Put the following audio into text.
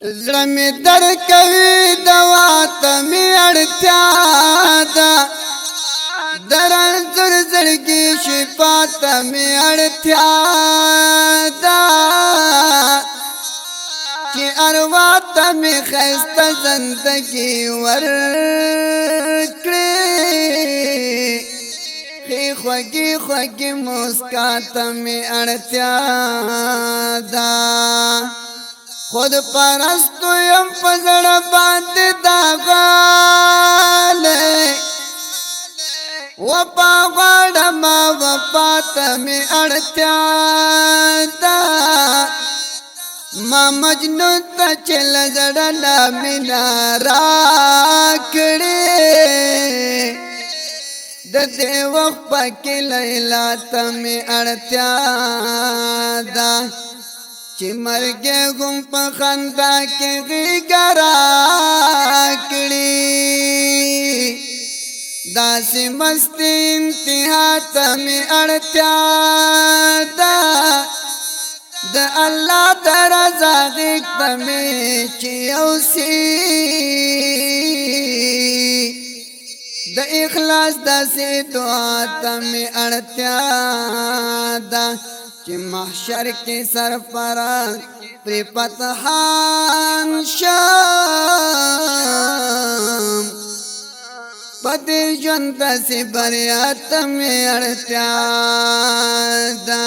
زړه می درکوي دوا ته می اړتیا ده درنځر زړګي شفا ته می اړتیا ده چې اروا ته می خسته زندگی ورکړي خې خوږی خوږی مسکا ته می اړتیا ده خود پرستو یم پزړ باندې داغاله و پا غړم و پات می اړتیا دا ما مجنون ته چل زړه مینا را کړې د دې وخت پکې لیلا ته می اړتیا دا چې مرګه غم په خندا کې غیګرا کړی داسې مست انتها ته می اړتیا ده د الله درزا غیږ ته می چې اوسي د اخلاص داسې دعا ته می اړتیا ده چې محشر کې سرفراز پر فتحان شام پدې ژوند داسې بریا ته مې اړتیا ده